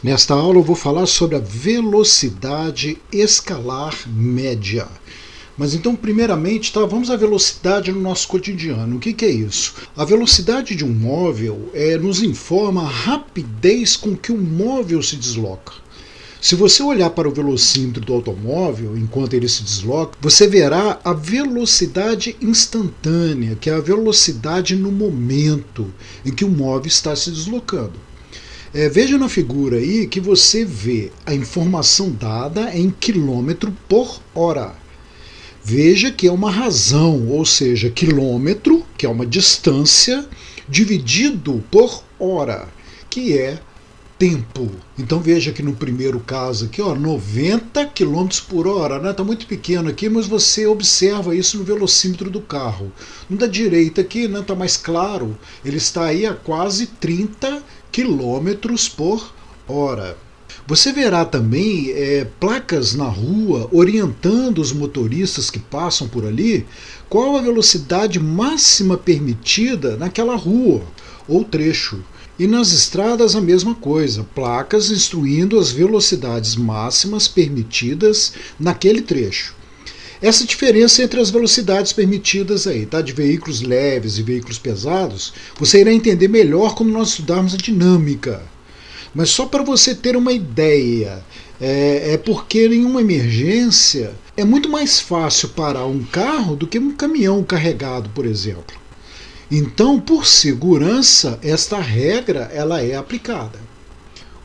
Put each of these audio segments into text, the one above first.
Nesta aula eu vou falar sobre a velocidade escalar média. Mas então, primeiramente, vamos à velocidade no nosso cotidiano. O que é isso? A velocidade de um móvel nos informa a rapidez com que o móvel se desloca. Se você olhar para o velocímetro do automóvel, enquanto ele se desloca, você verá a velocidade instantânea, que é a velocidade no momento em que o móvel está se deslocando. Veja na figura aí que você vê a informação dada em quilômetro por hora. Veja que é uma razão, ou seja, quilômetro, que é uma distância, dividido por hora, que é tempo. Então veja que no primeiro caso aqui, 90 km por hora, né? Está muito pequeno aqui, mas você observa isso no velocímetro do carro. No da direita aqui, né, está mais claro, ele está aí a quase 30 km por hora. Você verá também placas na rua orientando os motoristas que passam por ali qual a velocidade máxima permitida naquela rua ou trecho. E nas estradas a mesma coisa, placas instruindo as velocidades máximas permitidas naquele trecho. Essa diferença entre as velocidades permitidas aí, tá, de veículos leves e veículos pesados, você irá entender melhor quando nós estudarmos a dinâmica. Mas só para você ter uma ideia, porque em uma emergência é muito mais fácil parar um carro do que um caminhão carregado, por exemplo. Então, por segurança, esta regra ela é aplicada.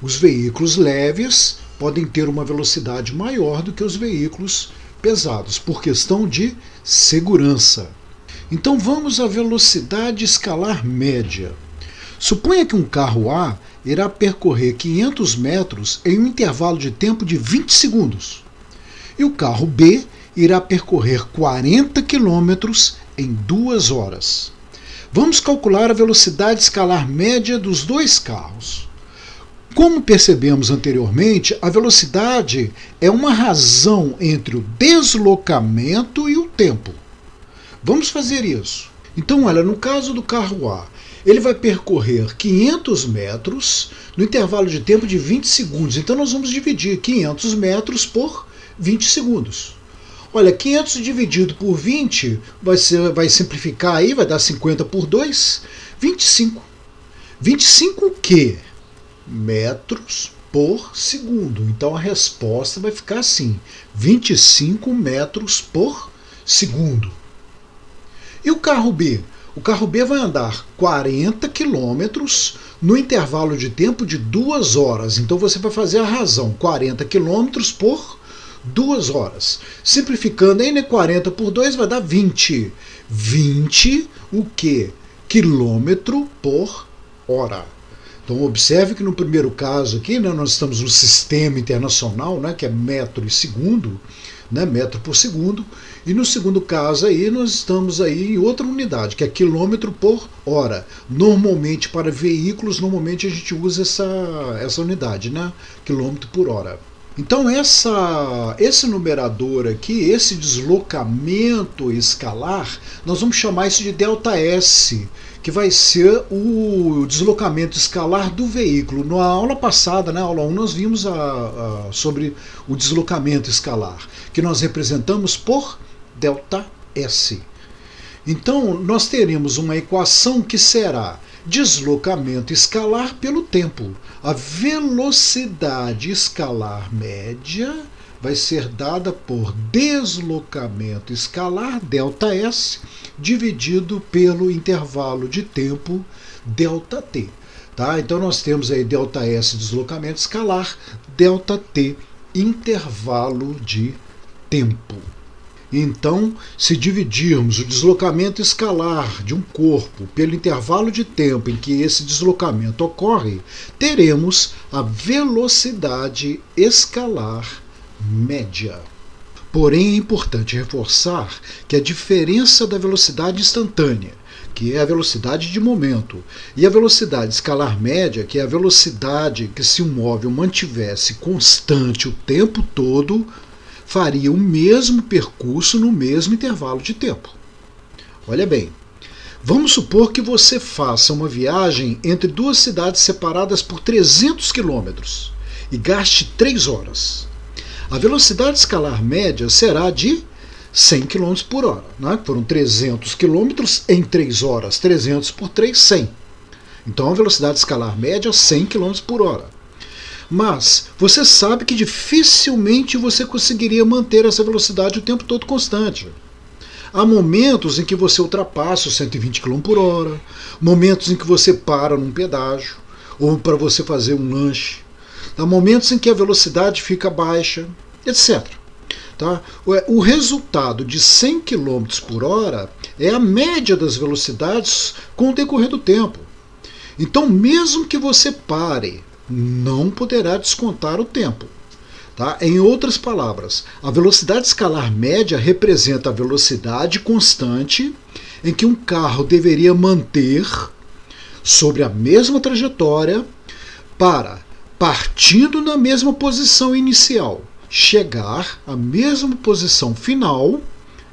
Os veículos leves podem ter uma velocidade maior do que os veículos pesados, por questão de segurança. Então vamos à velocidade escalar média. Suponha que um carro A irá percorrer 500 metros em um intervalo de tempo de 20 segundos. E o carro B irá percorrer 40 quilômetros em 2 horas. Vamos calcular a velocidade escalar média dos dois carros. Como percebemos anteriormente, a velocidade é uma razão entre o deslocamento e o tempo. Vamos fazer isso. Então, olha, no caso do carro A, ele vai percorrer 500 metros no intervalo de tempo de 20 segundos. Então, nós vamos dividir 500 metros por 20 segundos. Olha, 500 dividido por 20 vai simplificar aí, vai dar 50 por 2, 25. 25 o quê? Metros por segundo. Então a resposta vai ficar assim, 25 metros por segundo. E o carro B? O carro B vai andar 40 quilômetros no intervalo de tempo de 2 horas. Então você vai fazer a razão, 40 quilômetros por 2 horas. Simplificando aí, 40 por 2 vai dar 20. 20 o quê? Quilômetro por hora. Então observe que no primeiro caso aqui, né, nós estamos no sistema internacional, né, que é metro e segundo, né, metro por segundo, e no segundo caso aí nós estamos aí em outra unidade, que é quilômetro por hora. Normalmente para veículos, normalmente a gente usa essa unidade, né, quilômetro por hora. Então esse numerador aqui, esse deslocamento escalar, nós vamos chamar isso de ΔS, que vai ser o deslocamento escalar do veículo. Na aula passada, na aula 1, nós vimos sobre o deslocamento escalar, que nós representamos por ΔS. Então nós teremos uma equação que será deslocamento escalar pelo tempo. A velocidade escalar média vai ser dada por deslocamento escalar, ΔS, dividido pelo intervalo de tempo, ΔT. Tá? Então nós temos aí ΔS deslocamento escalar, ΔT intervalo de tempo. Então, se dividirmos o deslocamento escalar de um corpo pelo intervalo de tempo em que esse deslocamento ocorre, teremos a velocidade escalar média. Porém, é importante reforçar que a diferença da velocidade instantânea, que é a velocidade de momento, e a velocidade escalar média, que é a velocidade que se um móvel mantivesse constante o tempo todo, faria o mesmo percurso no mesmo intervalo de tempo. Olha bem, vamos supor que você faça uma viagem entre duas cidades separadas por 300 quilômetros. e gaste 3 horas. A velocidade escalar média será de 100 km por hora. Né? Foram 300 km em 3 horas. 300 por 3, 100. Então a velocidade escalar média é 100 km por hora. Mas você sabe que dificilmente você conseguiria manter essa velocidade o tempo todo constante. Há momentos em que você ultrapassa os 120 km por hora, momentos em que você para num pedágio, ou para você fazer um lanche. Há momentos em que a velocidade fica baixa, etc. Tá? O resultado de 100 km por hora é a média das velocidades com o decorrer do tempo. Então, mesmo que você pare, não poderá descontar o tempo. Tá? Em outras palavras, a velocidade escalar média representa a velocidade constante em que um carro deveria manter sobre a mesma trajetória para, partindo na mesma posição inicial, chegar à mesma posição final,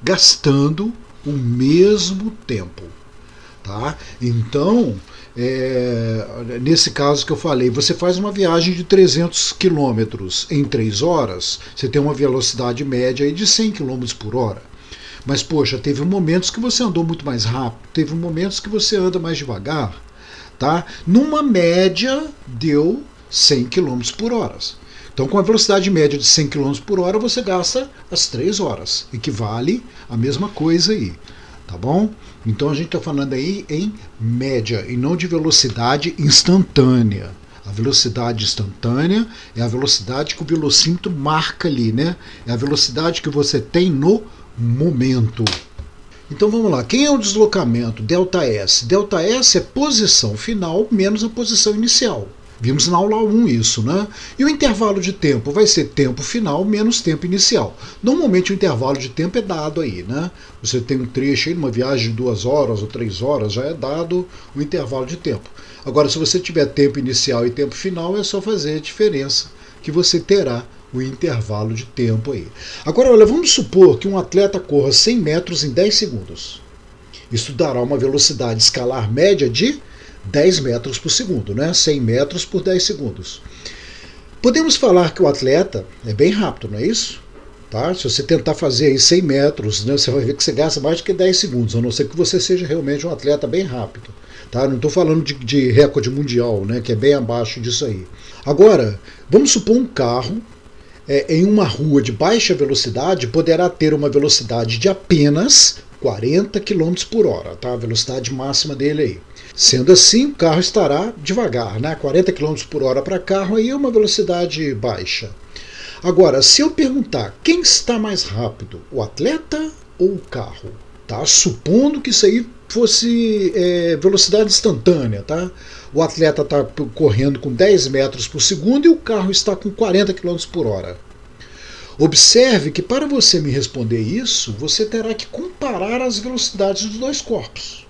gastando o mesmo tempo. Tá? Então, nesse caso que eu falei, você faz uma viagem de 300 km em 3 horas, você tem uma velocidade média aí de 100 km por hora. Mas, poxa, teve momentos que você andou muito mais rápido, teve momentos que você anda mais devagar. Tá? Numa média, deu 100 km por hora. Então, com a velocidade média de 100 km por hora, você gasta as 3 horas. Equivale a mesma coisa aí. Tá bom? Então a gente está falando aí em média e não de velocidade instantânea. A velocidade instantânea é a velocidade que o velocímetro marca ali, né? É a velocidade que você tem no momento. Então vamos lá, quem é o deslocamento? ΔS. ΔS é posição final menos a posição inicial. Vimos na aula 1 isso, né? E o intervalo de tempo vai ser tempo final menos tempo inicial. Normalmente o intervalo de tempo é dado aí, né? Você tem um trecho aí, uma viagem de 2 horas ou 3 horas, já é dado o intervalo de tempo. Agora, se você tiver tempo inicial e tempo final, é só fazer a diferença que você terá o intervalo de tempo aí. Agora, olha, vamos supor que um atleta corra 100 metros em 10 segundos. Isso dará uma velocidade escalar média de 10 metros por segundo, né? 100 metros por 10 segundos. Podemos falar que o atleta é bem rápido, não é isso? Tá? Se você tentar fazer aí 100 metros, né, você vai ver que você gasta mais do que 10 segundos, a não ser que você seja realmente um atleta bem rápido. Tá? Não estou falando de recorde mundial, né, que é bem abaixo disso aí. Agora, vamos supor um carro em uma rua de baixa velocidade poderá ter uma velocidade de apenas 40 km por hora, tá? A velocidade máxima dele aí. Sendo assim, o carro estará devagar, né? 40 km por hora para carro aí é uma velocidade baixa. Agora, se eu perguntar quem está mais rápido, o atleta ou o carro? Tá? Supondo que isso aí fosse velocidade instantânea, tá? O atleta está correndo com 10 metros por segundo e o carro está com 40 km por hora. Observe que para você me responder isso, você terá que comparar as velocidades dos dois corpos.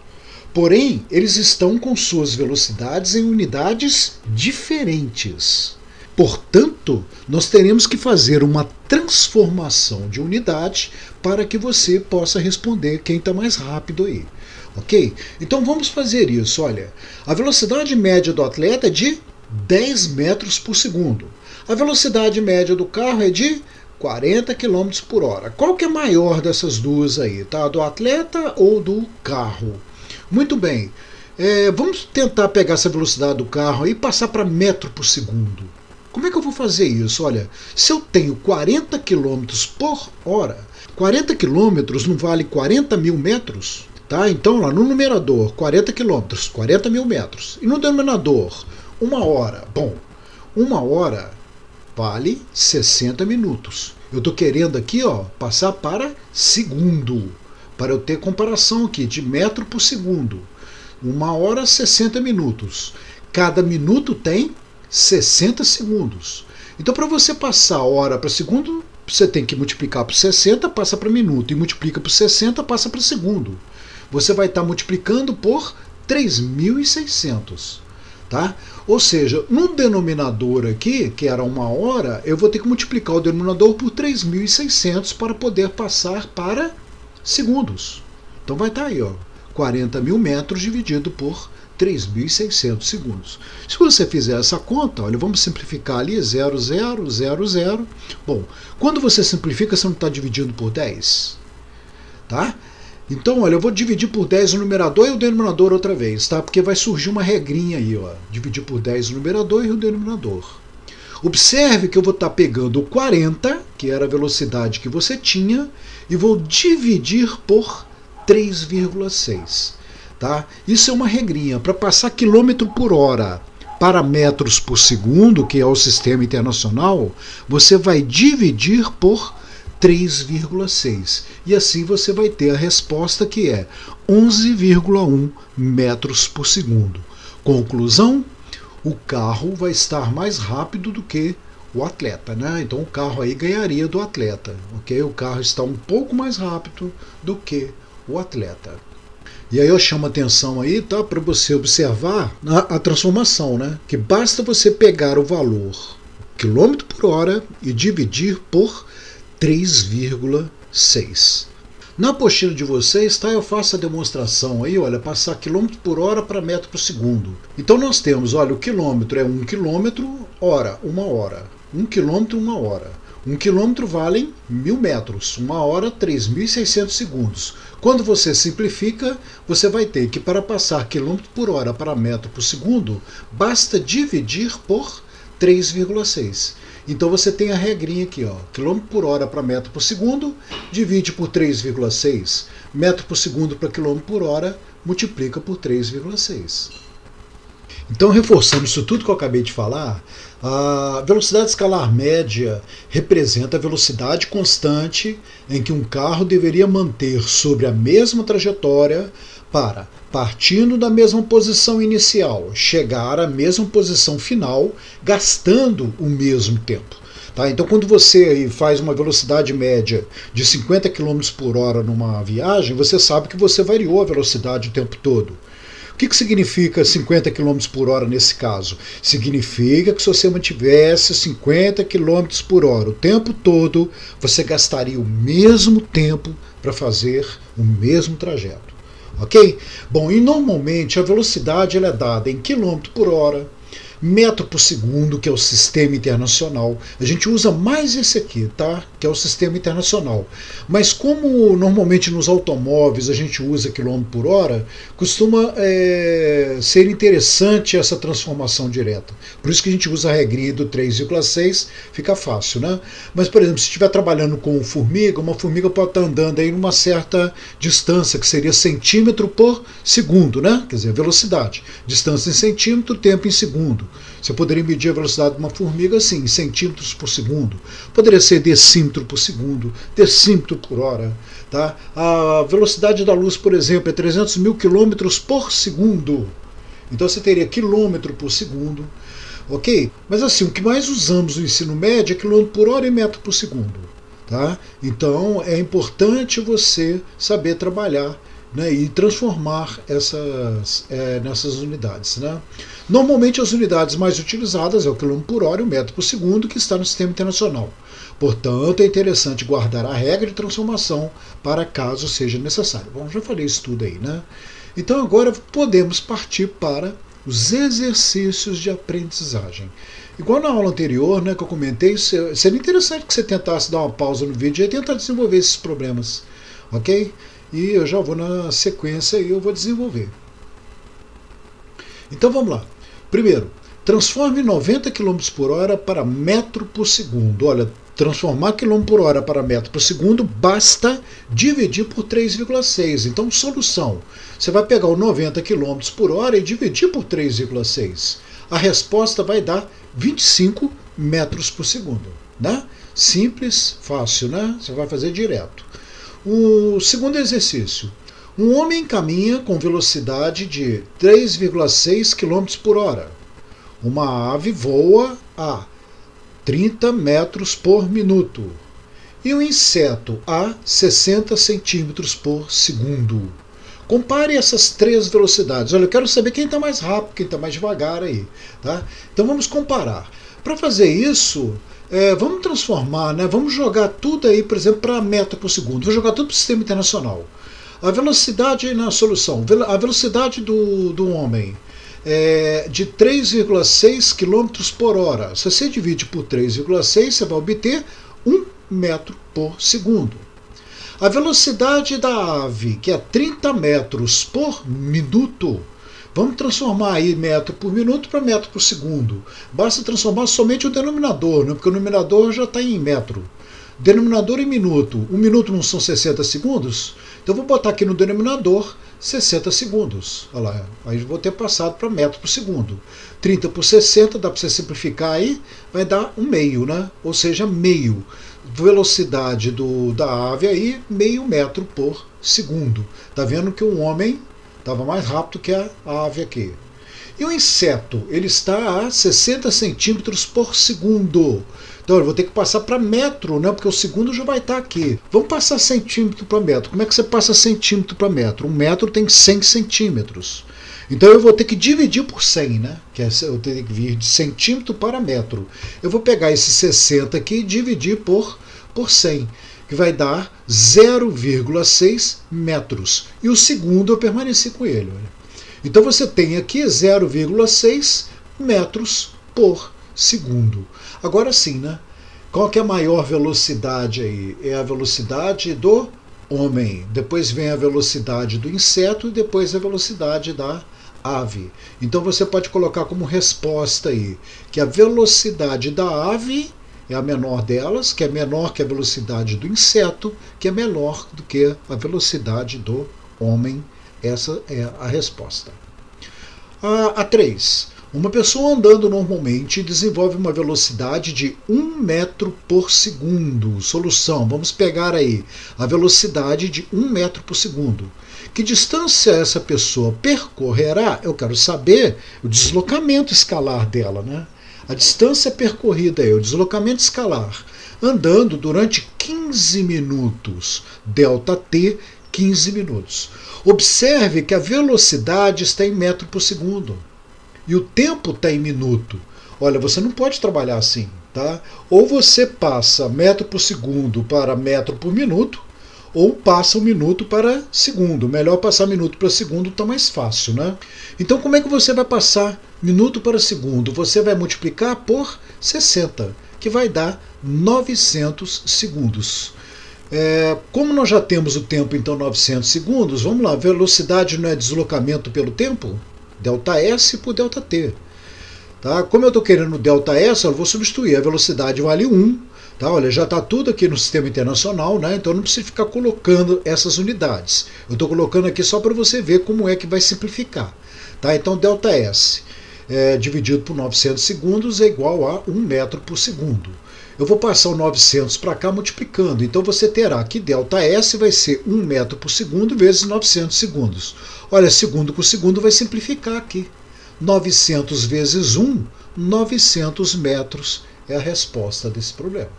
Porém, eles estão com suas velocidades em unidades diferentes. Portanto, nós teremos que fazer uma transformação de unidade para que você possa responder quem está mais rápido aí. Ok? Então vamos fazer isso. Olha, a velocidade média do atleta é de 10 metros por segundo. A velocidade média do carro é de 40 km por hora. Qual que é maior dessas duas aí? Tá? Do atleta ou do carro? Muito bem. Vamos tentar pegar essa velocidade do carro e passar para metro por segundo. Como é que eu vou fazer isso? Olha, se eu tenho 40 km por hora, 40 km não vale 40 mil metros? Tá? Então, lá no numerador, 40 km, 40 mil metros. E no denominador, 1 hora. Bom, 1 hora vale 60 minutos. Eu estou querendo aqui passar para segundo, para eu ter comparação aqui de metro por segundo. 1 hora, 60 minutos. Cada minuto tem 60 segundos. Então, para você passar hora para segundo, você tem que multiplicar por 60, passa para minuto. E multiplica por 60, passa para segundo. Você vai estar multiplicando por 3.600. Tá? Ou seja, no denominador aqui, que era 1 hora, eu vou ter que multiplicar o denominador por 3.600 para poder passar para segundos. Então vai estar aí, 40 mil metros dividido por 3.600 segundos. Se você fizer essa conta, olha, vamos simplificar ali, 0, 0, 0, 0. Bom, quando você simplifica, você não está dividindo por 10, tá? Então, olha, eu vou dividir por 10 o numerador e o denominador outra vez, tá? Porque vai surgir uma regrinha aí, ó. Dividir por 10 o numerador e o denominador. Observe que eu vou estar pegando o 40, que era a velocidade que você tinha, e vou dividir por 3,6. Tá? Isso é uma regrinha. Para passar quilômetro por hora para metros por segundo, que é o sistema internacional, você vai dividir por 3,6. E assim você vai ter a resposta, que é 11,1 metros por segundo. Conclusão: o carro vai estar mais rápido do que o atleta, né? Então o carro aí ganharia do atleta, ok? O carro está um pouco mais rápido do que o atleta. E aí eu chamo a atenção aí, tá, para você observar a transformação, né? Que basta você pegar o valor quilômetro por hora e dividir por 3,6. Na apostila de vocês, tá, eu faço a demonstração aí, olha, passar quilômetro por hora para metro por segundo. Então nós temos, olha, o quilômetro é 1 quilômetro, hora, 1 hora. 1 quilômetro, 1 hora. 1 quilômetro valem 1.000 metros, 1 hora 3.600 segundos. Quando você simplifica, você vai ter que, para passar quilômetro por hora para metro por segundo, basta dividir por 3,6. Então você tem a regrinha aqui, ó, quilômetro por hora para metro por segundo, divide por 3,6. Metro por segundo para quilômetro por hora, multiplica por 3,6. Então, reforçando isso tudo que eu acabei de falar, a velocidade escalar média representa a velocidade constante em que um carro deveria manter sobre a mesma trajetória para, partindo da mesma posição inicial, chegar à mesma posição final, gastando o mesmo tempo. Tá? Então, quando você aí faz uma velocidade média de 50 km por hora numa viagem, você sabe que você variou a velocidade o tempo todo. O que significa 50 km por hora nesse caso? Significa que se você mantivesse 50 km por hora o tempo todo, você gastaria o mesmo tempo para fazer o mesmo trajeto. Ok? Bom, e normalmente a velocidade ela é dada em quilômetro por hora, metro por segundo, que é o sistema internacional. A gente usa mais esse aqui, tá? Que é o sistema internacional. Mas como normalmente nos automóveis a gente usa quilômetro por hora, costuma ser interessante essa transformação direta. Por isso que a gente usa a regrinha do 3,6, fica fácil, né? Mas, por exemplo, se estiver trabalhando com formiga, uma formiga pode estar andando aí numa certa distância, que seria centímetro por segundo, né? Quer dizer, velocidade. Distância em centímetro, tempo em segundo. Você poderia medir a velocidade de uma formiga assim, em centímetros por segundo. Poderia ser decímetro por segundo, decímetro por hora. Tá? A velocidade da luz, por exemplo, é 300 mil quilômetros por segundo. Então você teria quilômetro por segundo. Ok? Mas assim, o que mais usamos no ensino médio é quilômetro por hora e metro por segundo. Tá? Então é importante você saber trabalhar, né, e transformar nessas unidades. Né? Normalmente as unidades mais utilizadas é o quilômetro por hora e o metro por segundo, que está no sistema internacional. Portanto, é interessante guardar a regra de transformação para caso seja necessário. Bom, já falei isso tudo aí, né? Então agora podemos partir para os exercícios de aprendizagem. Igual na aula anterior, né, que eu comentei, seria interessante que você tentasse dar uma pausa no vídeo e tentar desenvolver esses problemas. Ok? E eu já vou na sequência e eu vou desenvolver. Então vamos lá. Primeiro, transforme 90 km por hora para metro por segundo. Olha, transformar km por hora para metro por segundo basta dividir por 3,6. Então, solução. Você vai pegar o 90 km por hora e dividir por 3,6. A resposta vai dar 25 metros por segundo. Né? Simples, fácil, né? Você vai fazer direto. O segundo exercício. Um homem caminha com velocidade de 3,6 km por hora. Uma ave voa a 30 metros por minuto. E um inseto a 60 centímetros por segundo. Compare essas três velocidades. Olha, eu quero saber quem está mais rápido, quem está mais devagar aí. Tá? Então vamos comparar. Para fazer isso, vamos transformar, né? Vamos jogar tudo aí, por exemplo, para metro por segundo. Vou jogar tudo para o sistema internacional. A velocidade na solução. A velocidade do homem de 3,6 km por hora. Se você divide por 3,6, você vai obter 1 metro por segundo. A velocidade da ave, que é 30 metros por minuto, vamos transformar aí metro por minuto para metro por segundo. Basta transformar somente o denominador, né? Porque o numerador já está em metro. Denominador em minuto. Um minuto não são 60 segundos? Então eu vou botar aqui no denominador 60 segundos. Olha lá, aí eu vou ter passado para metro por segundo. 30 por 60, dá para você simplificar aí, vai dar um meio, né? Ou seja, meio. Velocidade da ave aí, meio metro por segundo. Tá vendo que um homem estava mais rápido que a ave aqui. E o inseto, ele está a 60 centímetros por segundo. Então eu vou ter que passar para metro, né? Porque o segundo já vai estar aqui. Vamos passar centímetro para metro. Como é que você passa centímetro para metro? Um metro tem 100 centímetros. Então eu vou ter que dividir por 100, né? Eu tenho que vir de centímetro para metro. Eu vou pegar esse 60 aqui e dividir por 100, que vai dar 0,6 metros. E o segundo eu permaneci com ele. Olha. Então você tem aqui 0,6 metros por segundo. Agora sim, né? Qual que é a maior velocidade aí? É a velocidade do homem. Depois vem a velocidade do inseto e depois a velocidade da ave. Então você pode colocar como resposta aí que a velocidade da ave é a menor delas, que é menor que a velocidade do inseto, que é menor do que a velocidade do homem. Essa é a resposta. A 3. Uma pessoa andando normalmente desenvolve uma velocidade de 1 metro por segundo. Solução, vamos pegar aí a velocidade de 1 metro por segundo. Que distância essa pessoa percorrerá? Eu quero saber o deslocamento escalar dela, né? A distância percorrida é o deslocamento escalar, andando durante 15 minutos, ΔT 15 minutos. Observe que a velocidade está em metro por segundo e o tempo está em minuto. Olha, você não pode trabalhar assim, tá? Ou você passa metro por segundo para metro por minuto, ou passa um minuto para segundo. Melhor passar minuto para segundo, está mais fácil, né? Então como é que você vai passar minuto para segundo? Você vai multiplicar por 60, que vai dar 900 segundos. Como nós já temos o tempo, então, 900 segundos, vamos lá, velocidade não é deslocamento pelo tempo? ΔS por ΔT. Tá? Como eu estou querendo ΔS, eu vou substituir, a velocidade vale 1. Tá? Olha, já está tudo aqui no sistema internacional, né? Então não precisa ficar colocando essas unidades. Eu estou colocando aqui só para você ver como é que vai simplificar. Tá? Então ΔS dividido por 900 segundos é igual a 1 metro por segundo. Eu vou passar o 900 para cá multiplicando. Então você terá que ΔS vai ser 1 metro por segundo vezes 900 segundos. Olha, segundo com segundo vai simplificar aqui. 900 vezes 1, 900 metros é a resposta desse problema.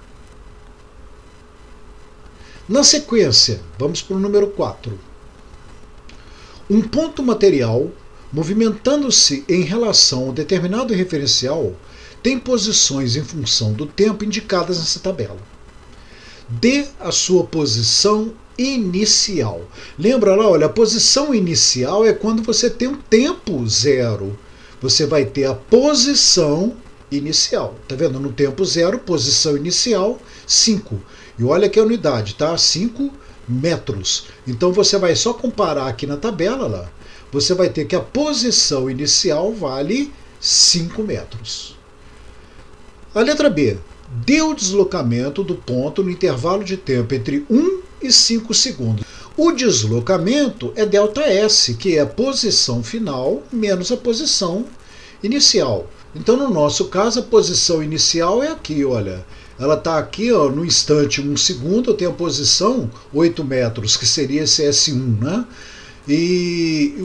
Na sequência, vamos para o número 4. Um ponto material, movimentando-se em relação a um determinado referencial, tem posições em função do tempo indicadas nessa tabela. Dê a sua posição inicial. Lembra lá, olha, a posição inicial é quando você tem um tempo zero. Você vai ter a posição inicial. Tá vendo? No tempo zero, posição inicial, 5. E olha que a unidade, tá? 5 metros. Então você vai só comparar aqui na tabela, lá, você vai ter que a posição inicial vale 5 metros. A letra B. Dê o deslocamento do ponto no intervalo de tempo entre 1 e 5 segundos. O deslocamento é ΔS, que é a posição final menos a posição inicial. Então, no nosso caso, a posição inicial é aqui, olha. Ela está aqui, ó, no instante 1 segundo, eu tenho a posição 8 metros, que seria esse S1, né? E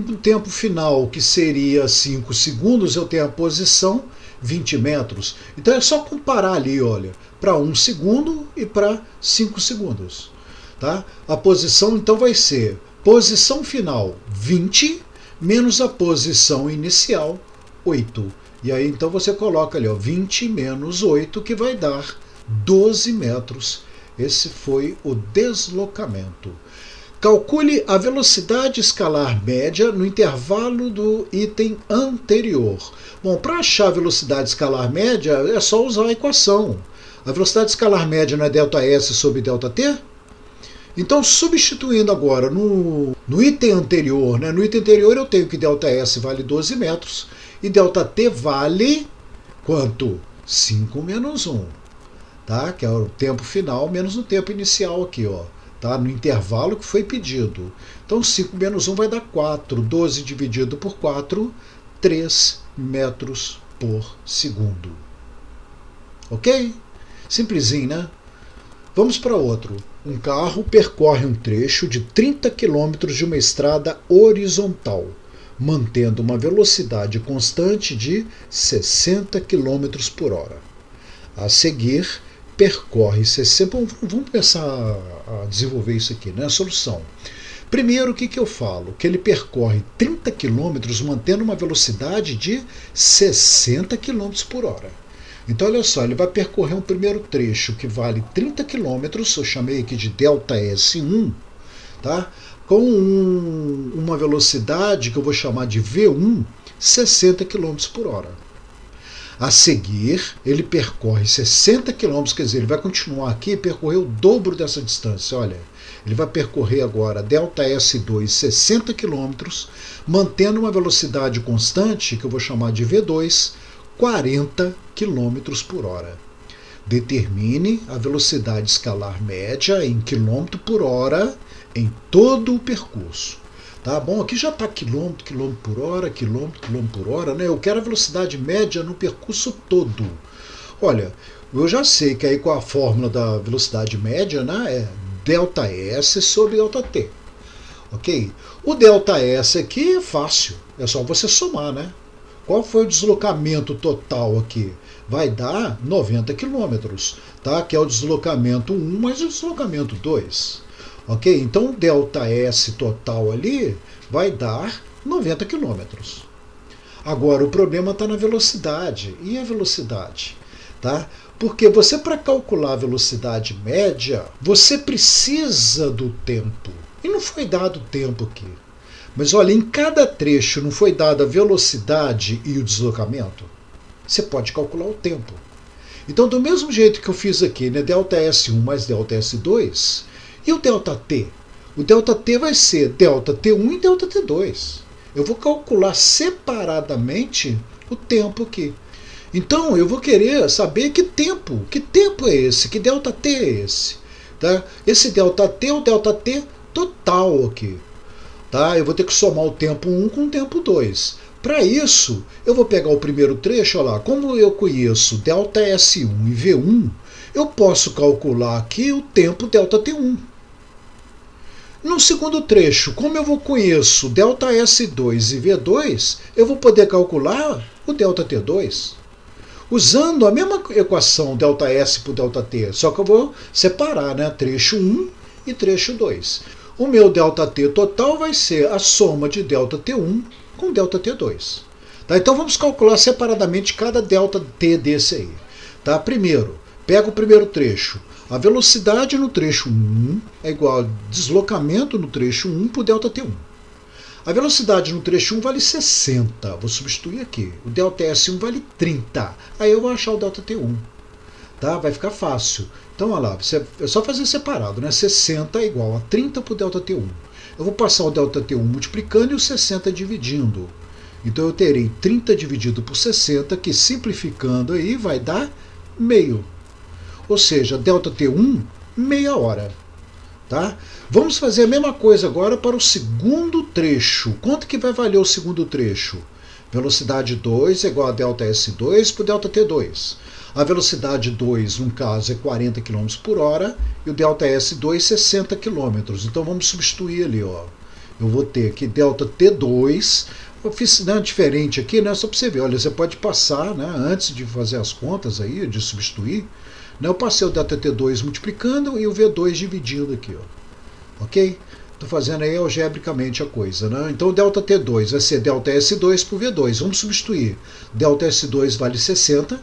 no tempo final, que seria 5 segundos, eu tenho a posição 20 metros. Então é só comparar ali, olha, para 1 segundo e para 5 segundos. Tá? A posição então vai ser posição final 20 menos a posição inicial 8. E aí então você coloca ali, ó, 20 menos 8, que vai dar 12 metros. Esse foi o deslocamento. Calcule a velocidade escalar média no intervalo do item anterior. Bom, para achar a velocidade escalar média é só usar a equação. A velocidade escalar média não é ΔS sobre ΔT? Então, substituindo agora no item anterior, né? No item anterior eu tenho que ΔS vale 12 metros e ΔT vale quanto? 5 menos 1, tá? Que é o tempo final menos o tempo inicial aqui, ó. Tá? No intervalo que foi pedido. Então 5 menos 1 vai dar 4. 12 dividido por 4, 3 metros por segundo. Ok? Simplesinho, né? Vamos para outro. Um carro percorre um trecho de 30 km de uma estrada horizontal, mantendo uma velocidade constante de 60 km por hora. A seguir, percorre 60... Vamos começar a desenvolver isso aqui, né? A solução. Primeiro, o que eu falo? Que ele percorre 30 km mantendo uma velocidade de 60 km por hora. Então, olha só, ele vai percorrer um primeiro trecho que vale 30 km, eu chamei aqui de ΔS1, tá? Com uma velocidade que eu vou chamar de V1, 60 km por hora. A seguir, ele percorre 60 km, quer dizer, ele vai continuar aqui e percorrer o dobro dessa distância. Olha, ele vai percorrer agora ΔS2, 60 km, mantendo uma velocidade constante, que eu vou chamar de V2, 40 km por hora. Determine a velocidade escalar média em km por hora em todo o percurso. Tá bom, aqui já está quilômetro por hora, quilômetro por hora, né? Eu quero a velocidade média no percurso todo. Olha, eu já sei que aí com a fórmula da velocidade média, né, é ΔS sobre ΔT. Ok? O ΔS aqui é fácil, é só você somar, né? Qual foi o deslocamento total aqui? Vai dar 90 km, tá? Que é o deslocamento 1 mais o deslocamento 2. Ok? Então o ΔS total ali vai dar 90 km. Agora o problema está na velocidade. E a velocidade? Tá? Porque você, para calcular a velocidade média, você precisa do tempo. E não foi dado tempo aqui. Mas olha, em cada trecho não foi dada a velocidade e o deslocamento? Você pode calcular o tempo. Então, do mesmo jeito que eu fiz aqui, né, ΔS1 mais ΔS2, e o ΔT? O ΔT vai ser ΔT1 e ΔT2. Eu vou calcular separadamente o tempo aqui. Então, eu vou querer saber que tempo é esse, que ΔT é esse. Tá? Esse ΔT é o ΔT total aqui. Tá? Eu vou ter que somar o tempo 1 com o tempo 2. Para isso, eu vou pegar o primeiro trecho, olha lá, como eu conheço ΔS1 e V1, eu posso calcular aqui o tempo ΔT1. No segundo trecho, como eu conheço ΔS2 e V2, eu vou poder calcular o ΔT2. Usando a mesma equação ΔS por ΔT, só que eu vou separar, né, trecho 1 e trecho 2. O meu ΔT total vai ser a soma de ΔT1 com ΔT2. Tá? Então vamos calcular separadamente cada ΔT desse aí. Tá? Primeiro, pega o primeiro trecho. A velocidade no trecho 1 é igual ao deslocamento no trecho 1 por ΔT1. A velocidade no trecho 1 vale 60. Vou substituir aqui. O ΔS1 vale 30. Aí eu vou achar o ΔT1. Tá? Vai ficar fácil. Então, olha lá, é só fazer separado, né? 60 é igual a 30 por ΔT1. Eu vou passar o ΔT1 multiplicando e o 60 dividindo. Então eu terei 30 dividido por 60, que simplificando aí vai dar meio. Ou seja, ΔT1, meia hora. Tá? Vamos fazer a mesma coisa agora para o segundo trecho. Quanto que vai valer o segundo trecho? Velocidade 2 é igual a ΔS2 por ΔT2. A velocidade 2, no caso, é 40 km por hora e o ΔS2, 60 km. Então vamos substituir ali. Ó. Eu vou ter aqui ΔT2. Eu fiz diferente aqui, né? Só para você ver. Olha, você pode passar, né, antes de fazer as contas aí, de substituir. Né, eu passei o ΔT2 multiplicando e o V2 dividindo aqui. Ó. Ok? Estou fazendo aí algebricamente a coisa. Né? Então o ΔT2 vai ser ΔS2 por V2. Vamos substituir. ΔS2 vale 60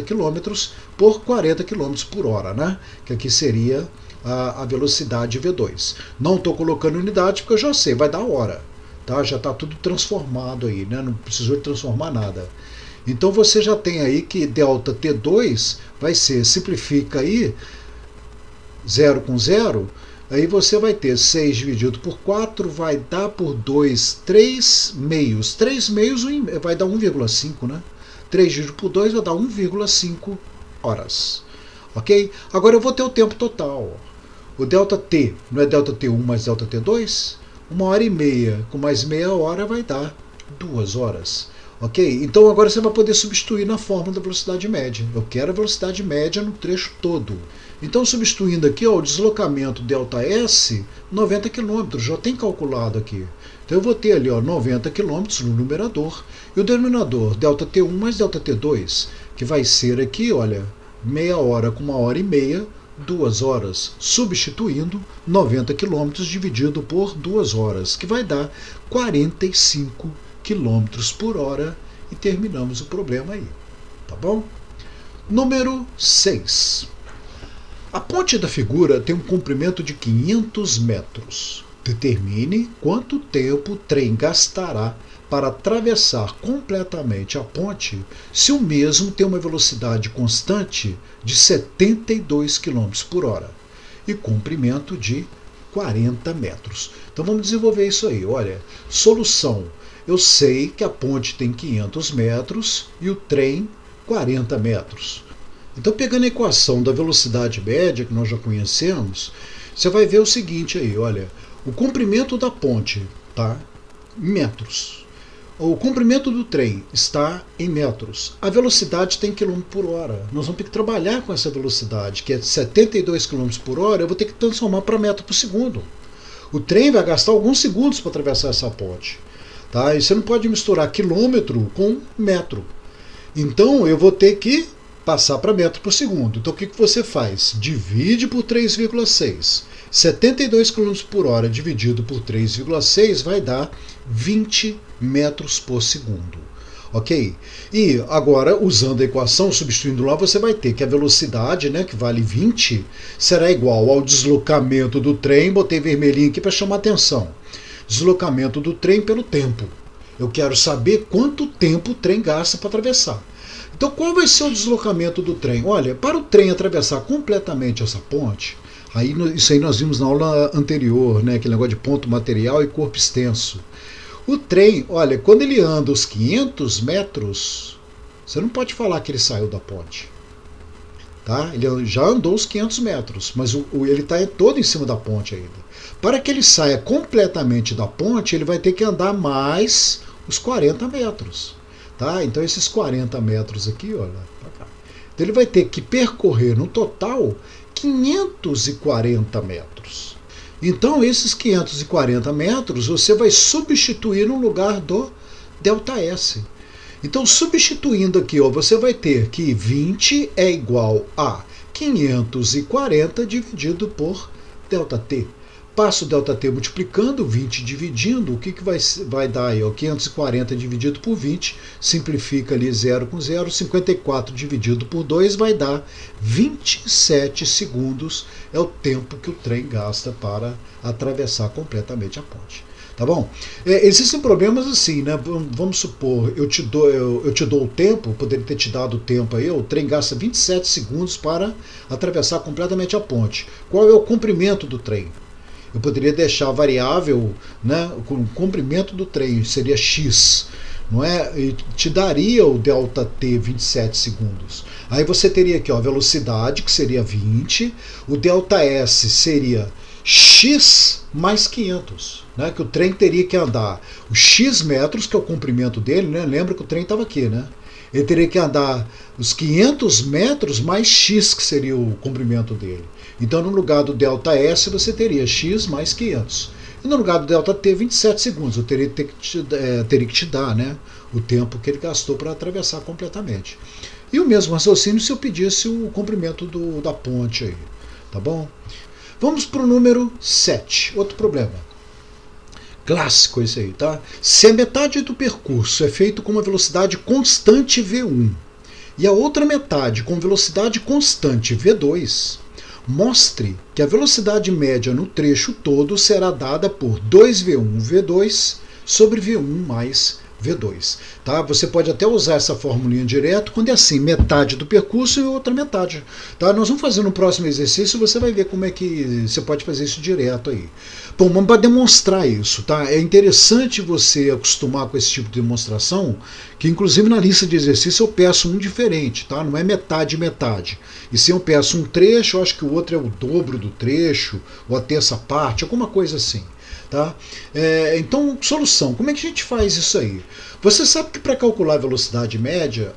km por 40 km por hora. Né? Que aqui seria a velocidade V2. Não estou colocando unidade porque eu já sei, vai dar hora. Tá? Já está tudo transformado aí, né? Não precisou de transformar nada. Então você já tem aí que delta T2 vai ser, simplifica aí, 0 com 0, aí você vai ter 6 dividido por 4, vai dar por 2, 3 meios. 3 meios vai dar 1,5, né? 3 dividido por 2 vai dar 1,5 horas. Ok? Agora eu vou ter o tempo total. O delta T, não é delta T1 mais delta T2? 1h30 com mais meia hora vai dar 2 horas. Ok? Então agora você vai poder substituir na fórmula da velocidade média. Eu quero a velocidade média no trecho todo. Então substituindo aqui, ó, o deslocamento ΔS, 90 km, já tem calculado aqui. Então eu vou ter ali, ó, 90 km no numerador e o denominador ΔT1 mais ΔT2, que vai ser aqui, olha, meia hora com 1h30, 2 horas, substituindo 90 km dividido por 2 horas, que vai dar 45 km por hora, e terminamos o problema aí, tá bom? Número 6. A ponte da figura tem um comprimento de 500 metros. Determine quanto tempo o trem gastará para atravessar completamente a ponte se o mesmo tem uma velocidade constante de 72 km por hora e comprimento de 40 metros. Então vamos desenvolver isso aí. Olha, solução. Eu sei que a ponte tem 500 metros e o trem 40 metros. Então, pegando a equação da velocidade média, que nós já conhecemos, você vai ver o seguinte aí, olha, o comprimento da ponte está em metros. O comprimento do trem está em metros. A velocidade tem km por hora. Nós vamos ter que trabalhar com essa velocidade, que é 72 km por hora, eu vou ter que transformar para metro por segundo. O trem vai gastar alguns segundos para atravessar essa ponte. Tá? E você não pode misturar quilômetro com metro. Então eu vou ter que passar para metro por segundo. Então o que você faz? Divide por 3,6. 72 km por hora dividido por 3,6 vai dar 20 metros por segundo. Ok? E agora, usando a equação, substituindo lá, você vai ter que a velocidade, né, que vale 20, será igual ao deslocamento do trem. Botei vermelhinho aqui para chamar atenção. Deslocamento do trem pelo tempo. Eu quero saber quanto tempo o trem gasta para atravessar. Então, qual vai ser o deslocamento do trem? Olha, para o trem atravessar completamente essa ponte, aí, isso aí nós vimos na aula anterior, né, aquele negócio de ponto material e corpo extenso. O trem, olha, quando ele anda os 500 metros, você não pode falar que ele saiu da ponte. Tá? Ele já andou os 500 metros, mas ele está todo em cima da ponte ainda. Para que ele saia completamente da ponte, ele vai ter que andar mais os 40 metros. Tá? Então esses 40 metros aqui, olha, pra cá. Então ele vai ter que percorrer no total 540 metros. Então esses 540 metros você vai substituir no lugar do ΔS. Então substituindo aqui, ó, você vai ter que 20 é igual a 540 dividido por ΔT. Passo o ΔT multiplicando, 20 dividindo, o que vai dar aí? Ó, 540 dividido por 20, simplifica ali 0 com 0, 54 dividido por 2 vai dar 27 segundos, é o tempo que o trem gasta para atravessar completamente a ponte. Tá bom? Existem problemas assim, né? Vamos supor, eu te dou o tempo, poderia ter te dado o tempo aí, o trem gasta 27 segundos para atravessar completamente a ponte. Qual é o comprimento do trem? Eu poderia deixar a variável, né, o comprimento do trem seria x, não é? E te daria o ΔT 27 segundos. Aí você teria aqui, ó, a velocidade, que seria 20, o ΔS seria x mais 500, né, que o trem teria que andar os x metros, que é o comprimento dele, né? Lembra que o trem estava aqui, né? Ele teria que andar os 500 metros mais x, que seria o comprimento dele. Então, no lugar do ΔS, você teria x mais 500. E no lugar do ΔT, 27 segundos. Eu teria que te dar, né, o tempo que ele gastou para atravessar completamente. E o mesmo raciocínio se eu pedisse o comprimento da ponte aí. Tá bom? Vamos para o número 7. Outro problema. Clássico esse aí, tá? Se a metade do percurso é feito com uma velocidade constante V1 e a outra metade com velocidade constante V2, Mostre que a velocidade média no trecho todo será dada por 2v1v2 sobre v1 mais v2. Tá? Você pode até usar essa formulinha direto quando é assim, metade do percurso e outra metade. Tá? Nós vamos fazer no próximo exercício, você vai ver como é que você pode fazer isso direto aí. Bom, vamos para demonstrar isso. Tá? É interessante você acostumar com esse tipo de demonstração, que inclusive na lista de exercício eu peço um diferente, tá? Não é metade metade. E se eu peço um trecho, eu acho que o outro é o dobro do trecho, ou a terça parte, alguma coisa assim. Tá? Então, solução. Como é que a gente faz isso aí? Você sabe que para calcular a velocidade média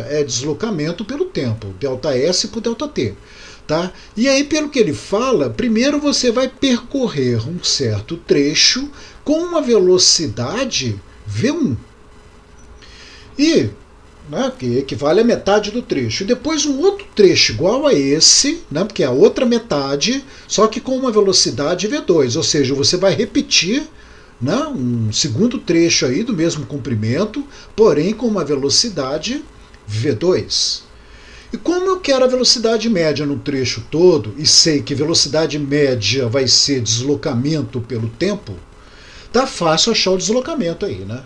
é deslocamento pelo tempo, ΔS por ΔT. Tá? E aí, pelo que ele fala, primeiro você vai percorrer um certo trecho com uma velocidade V1. E que equivale a metade do trecho. E depois um outro trecho igual a esse, porque é a outra metade, só que com uma velocidade V2. Ou seja, você vai repetir um segundo trecho aí do mesmo comprimento, porém com uma velocidade V2. E como eu quero a velocidade média no trecho todo, e sei que velocidade média vai ser deslocamento pelo tempo, tá fácil achar o deslocamento aí, né?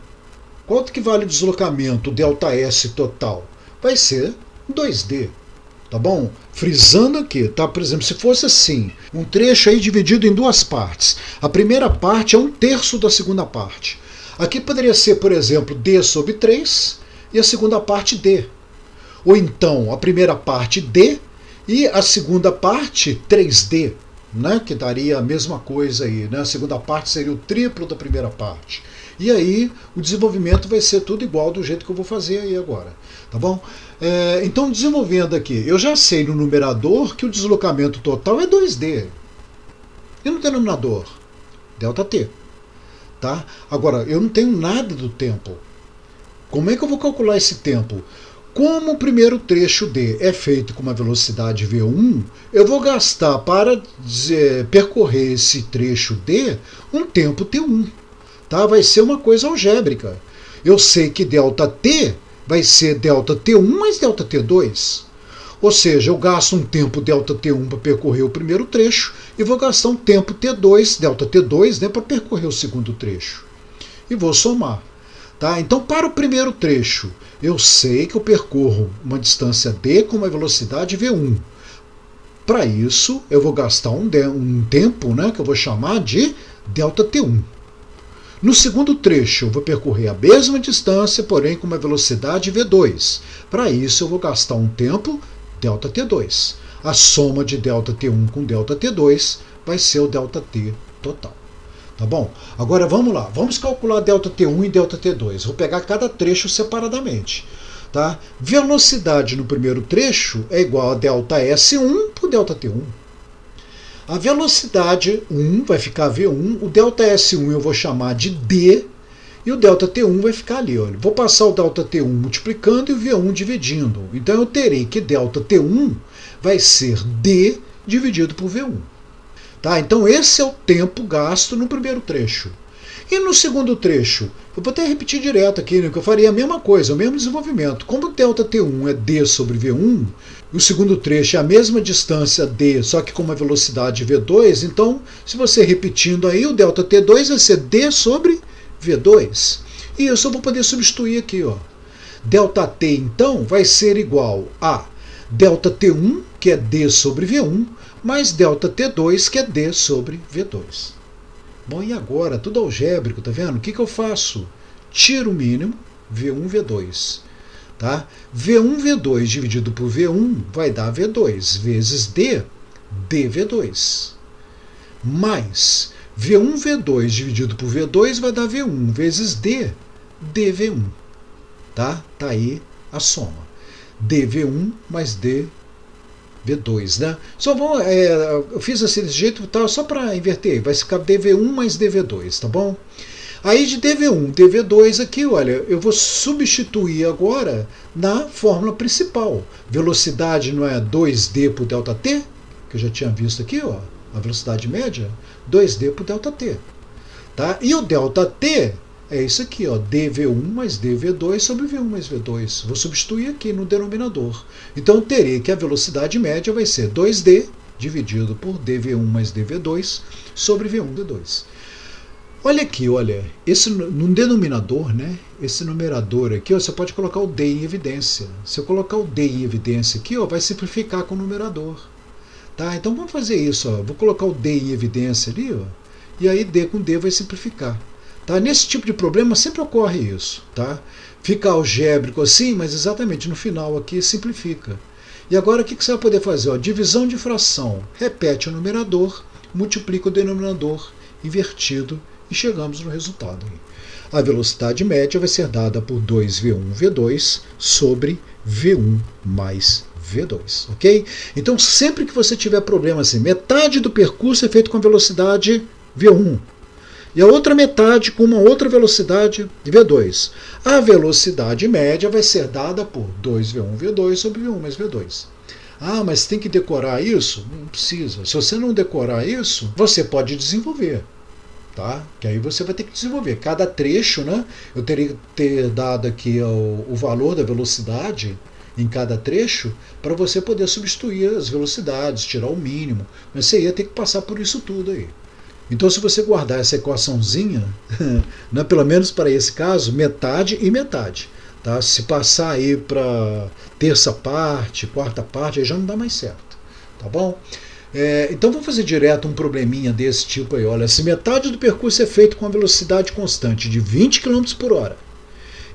Quanto que vale o deslocamento ΔS total? Vai ser 2D, tá bom? Frisando aqui, tá? Por exemplo, se fosse assim, um trecho aí dividido em duas partes. A primeira parte é 1/3 da segunda parte. Aqui poderia ser, por exemplo, D sobre 3 e a segunda parte D. Ou então, a primeira parte D e a segunda parte 3D, né? Que daria a mesma coisa aí, né? A segunda parte seria o triplo da primeira parte. E aí o desenvolvimento vai ser tudo igual do jeito que eu vou fazer aí agora, tá bom? Então, desenvolvendo aqui, eu já sei no numerador que o deslocamento total é 2D. E no denominador? ΔT. Tá? Agora, eu não tenho nada do tempo. Como é que eu vou calcular esse tempo? Como o primeiro trecho D é feito com uma velocidade V1, eu vou gastar para percorrer esse trecho D um tempo T1. Tá? Vai ser uma coisa algébrica. Eu sei que ΔT vai ser ΔT1 mais ΔT2. Ou seja, eu gasto um tempo ΔT1 para percorrer o primeiro trecho e vou gastar um tempo T2, ΔT2, né, para percorrer o segundo trecho. E vou somar. Tá? Então, para o primeiro trecho, eu sei que eu percorro uma distância D com uma velocidade V1. Para isso, eu vou gastar um tempo, né, que eu vou chamar de ΔT1. No segundo trecho, eu vou percorrer a mesma distância, porém com uma velocidade V2. Para isso, eu vou gastar um tempo ΔT2. A soma de ΔT1 com ΔT2 vai ser o ΔT total. Tá bom? Agora vamos lá. Vamos calcular ΔT1 e ΔT2. Vou pegar cada trecho separadamente. Tá? Velocidade no primeiro trecho é igual a ΔS1 por ΔT1. A velocidade 1 vai ficar V1, o ΔS1 eu vou chamar de D, e o ΔT1 vai ficar ali. Olha. Vou passar o ΔT1 multiplicando e o V1 dividindo. Então eu terei que ΔT1 vai ser D dividido por V1. Tá? Então esse é o tempo gasto no primeiro trecho. E no segundo trecho, eu vou até repetir direto aqui, né, que eu faria a mesma coisa, o mesmo desenvolvimento. Como o ΔT1 é D sobre V1, o segundo trecho é a mesma distância D, só que com uma velocidade V2, então, se você repetindo aí, o ΔT2 vai ser D sobre V2. E isso eu vou poder substituir aqui. Ó. ΔT, então, vai ser igual a ΔT1, que é D sobre V1, mais ΔT2, que é D sobre V2. Bom, e agora? Tudo algébrico, tá vendo? O que eu faço? Tiro o mínimo, V1, V2. Tá? V1, V2 dividido por V1 vai dar V2 vezes D, dV2. Mais V1, V2 dividido por V2 vai dar V1 vezes D, dV1. Tá? Tá aí a soma. dV1 mais dV2, né? Eu fiz assim desse jeito, tá? Só para inverter, vai ficar dV1 mais dV2, tá bom? Aí de dV1, dV2 aqui, olha, eu vou substituir agora na fórmula principal. Velocidade não é 2D por ΔT, que eu já tinha visto aqui, ó, a velocidade média, 2D por ΔT. Tá? E o ΔT É isso aqui, ó, dV1 mais dV2 sobre V1 mais V2. Vou substituir aqui no denominador. Então eu terei que a velocidade média vai ser 2D dividido por dV1 mais dV2 sobre V1 V2. Olha aqui, olha, esse no denominador, né? Esse numerador aqui, ó, você pode colocar o D em evidência. Se eu colocar o D em evidência aqui, ó, vai simplificar com o numerador. Tá? Então vamos fazer isso, ó. Vou colocar o D em evidência ali, ó, e aí D com D vai simplificar. Tá? Nesse tipo de problema sempre ocorre isso. Tá? Fica algébrico assim, mas exatamente no final aqui simplifica. E agora o que você vai poder fazer? Ó, divisão de fração. Repete o numerador, multiplica o denominador invertido e chegamos no resultado. A velocidade média vai ser dada por 2V1V2 sobre V1 mais V2, ok? Então sempre que você tiver problema assim, metade do percurso é feito com a velocidade V1 e a outra metade com uma outra velocidade V2. A velocidade média vai ser dada por 2V1V2 sobre V1 mais V2. Ah, mas tem que decorar isso? Não precisa. Se você não decorar isso, você pode desenvolver. Tá? Que aí você vai ter que desenvolver. Cada trecho, né? Eu teria que ter dado aqui o valor da velocidade em cada trecho para você poder substituir as velocidades, tirar o mínimo. Mas você ia ter que passar por isso tudo aí. Então, se você guardar essa equaçãozinha, né, pelo menos para esse caso, metade e metade. Tá? Se passar aí para terça parte, quarta parte, aí já não dá mais certo. Tá bom? Então vamos fazer direto um probleminha desse tipo aí. Olha, se metade do percurso é feito com a velocidade constante de 20 km por hora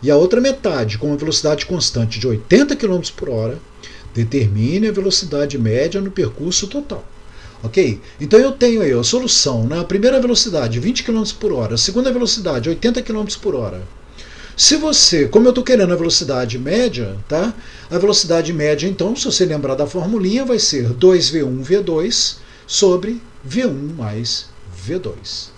e a outra metade com uma velocidade constante de 80 km por hora, determine a velocidade média no percurso total. Ok? Então eu tenho aí a solução, né? A primeira velocidade 20 km por hora, a segunda velocidade 80 km por hora. Se você, como eu estou querendo a velocidade média, tá? A velocidade média, então, se você lembrar da formulinha, vai ser 2V1V2 sobre V1 mais V2.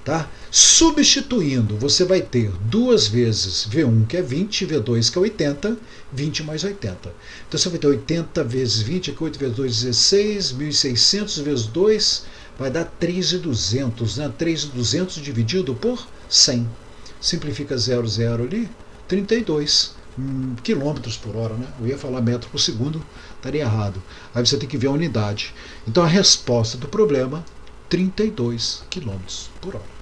Tá? Substituindo, você vai ter 2 vezes V1, que é 20, V2, que é 80, 20 mais 80. Então você vai ter 80 vezes 20, aqui 8 vezes 2, 16, 1.600 vezes 2, vai dar 3.200, né? 3.200 dividido por 100. Simplifica 0,0 ali, 32 quilômetros por hora, né? Eu ia falar metro por segundo, estaria errado. Aí você tem que ver a unidade. Então a resposta do problema, 32 quilômetros por hora.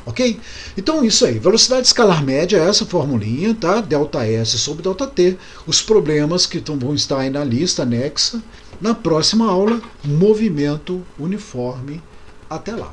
Ok? Então isso aí, velocidade escalar média é essa formulinha, tá? ΔS sobre ΔT, os problemas que vão estar aí na lista anexa. Na próxima aula, movimento uniforme. Até lá.